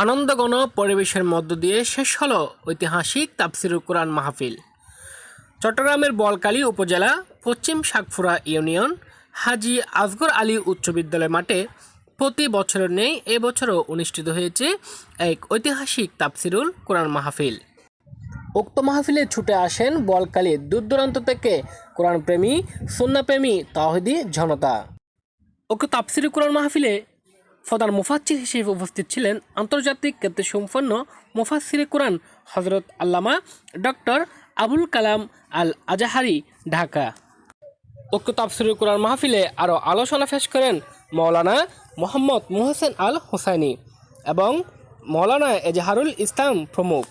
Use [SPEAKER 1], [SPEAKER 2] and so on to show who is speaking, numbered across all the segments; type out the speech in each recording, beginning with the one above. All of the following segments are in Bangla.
[SPEAKER 1] আনন্দঘন পরিবেশের মধ্য দিয়ে শেষ হলো ঐতিহাসিক তাফসিরুল কুরআন মাহফিল। চট্টগ্রামের বোয়ালখালী উপজেলা পশ্চিম শাকফুরা ইউনিয়ন হাজী আসগর আলী উচ্চ বিদ্যালয় মাঠে প্রতি বছরের নেই এবছরও অনুষ্ঠিত হয়েছে এক ঐতিহাসিক তাফসিরুল কুরআন মাহফিল। উক্ত মাহফিলে ছুটে আসেন বোয়ালখালীর দূর দূরান্ত থেকে কোরআনপ্রেমী, সুন্নাহপ্রেমী তাওহীদি জনতা। উক্ত তাফসিরুল কুরআন মাহফিলে প্রধান মুফাচ্ছির হিসেবে উপস্থিত ছিলেন আন্তর্জাতিক খ্যাতিসম্পন্ন মুফাসসিরে কুরআন হযরত আল্লামা ডক্টর আবুল কালাম আল আজাহারি, ঢাকা। উক্ত তাফসিরুল কুরআন মাহফিলে আরও আলোচনা পেশ করেন মাওলানা মোহাম্মদ মুহসেন আল হোসাইনি এবং মাওলানা এজাহারুল ইসলাম প্রমুখ।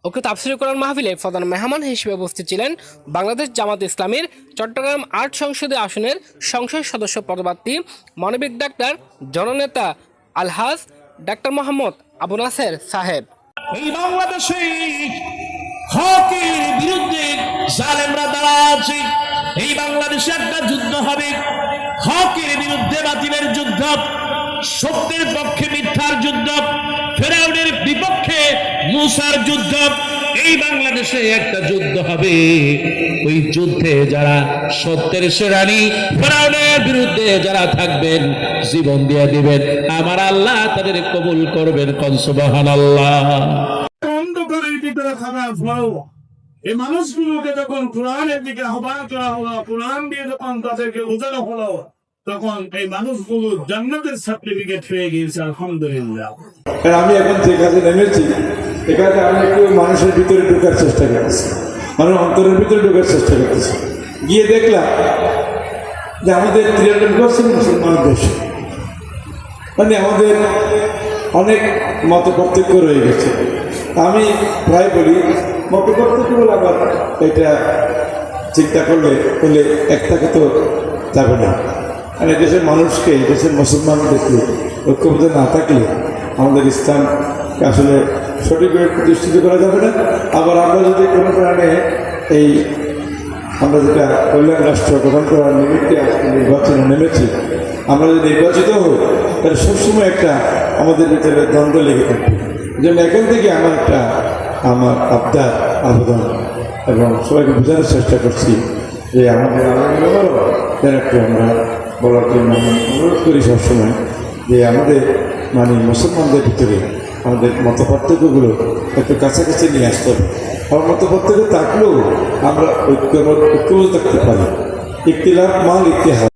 [SPEAKER 1] উক্ত তাফসিরুল কুরআন মাহফিলে প্রধান মেহমান হিসেবে উপস্থিত ছিলেন বাংলাদেশ জামাত ইসলামীর চট্টগ্রাম ৮ সংসদীয় আসনের সংসদ সদস্য পদপ্রার্থী মানবিক ডাক্তার জননেতা আলহাজ ডাক্তার মোহাম্মদ আবু নাসের সাহেব।
[SPEAKER 2] এই বাংলাদেশে হকের বিরুদ্ধে জালেমরা দাঁড়া আছে। এই বাংলাদেশে একটা যুদ্ধ হবে, হকের বিরুদ্ধে বাতিলের যুদ্ধ, সত্যের পক্ষে মিথ্যার যুদ্ধ, ফেরাউনের বিপক্ষে মুসার যুদ্ধ। এই বাংলাদেশে একটা যুদ্ধ হবে, ওই যুদ্ধে যারা সত্যের সেনানী ফেরাউনের বিরুদ্ধে যারা থাকবেন, জীবন দিয়ে দিবেন, আমার আল্লাহ তাদের কবুল করবেন। সুবহানাল্লাহ।
[SPEAKER 3] অন্ধকারের ভিতরে থাকা ফল এই মানুষগুলোকে যখন কোরআনের দিকে আহ্বান করা হলো, কোরআন দিয়ে যখন তাদেরকে বোঝানো হলো, তখন এই মানুষগুলো জান্নাতের সার্টিফিকেট পেয়ে গিয়েছে। আলহামদুলিল্লাহ।
[SPEAKER 4] আমি এখন যে কাজে নেমেছি, এখানে আমি একটু মানুষের ভিতরে ঢোকার চেষ্টা করতেছি, মানুষের অন্তরের ভিতরে ঢোকার চেষ্টা করতেছি। গিয়ে দেখলাম যে আমাদের 93% মুসলমান দেশ, মানে আমাদের অনেক মত পার্থক্য রয়ে গেছে। আমি প্রায় বলি মত পার্থক্য বলে আবার এটা চিন্তা করলে একটাকে তো যাবে না। মানে দেশের মানুষকে, দেশের মুসলমানদেরকে ঐক্যবদ্ধ না থাকলে আমাদের ইসলামকে আসলে সঠিকভাবে প্রতিষ্ঠিত করা যাবে না। আবার আমরা যদি কোনো কারণে এই আমরা যেটা কল্যাণ রাষ্ট্র গঠন করার নিমিত্তে নির্বাচনে নেমেছি, আমরা যদি নির্বাচিত হই তাহলে সবসময় একটা আমাদের ভিতরে দ্বন্দ্ব লেগে থাকবে। যেন এখন থেকে আমার আবদার, আবেদন এবং সবাইকে বোঝানোর চেষ্টা করছি যে আমাদের আলোচনা যেন একটু আমরা বলার জন্য অনুরোধ করি সবসময় যে আমাদের মানে মুসলমানদের ভিতরে আমাদের মত পার্থক্যগুলো একটু কাছাকাছি নিয়ে আসতে হবে। আমার মত পার্থক্য থাকলেও আমরা ঐক্যবদ্ধ থাকতে পারি। ইখতিলাফ মাল ইতিহাস।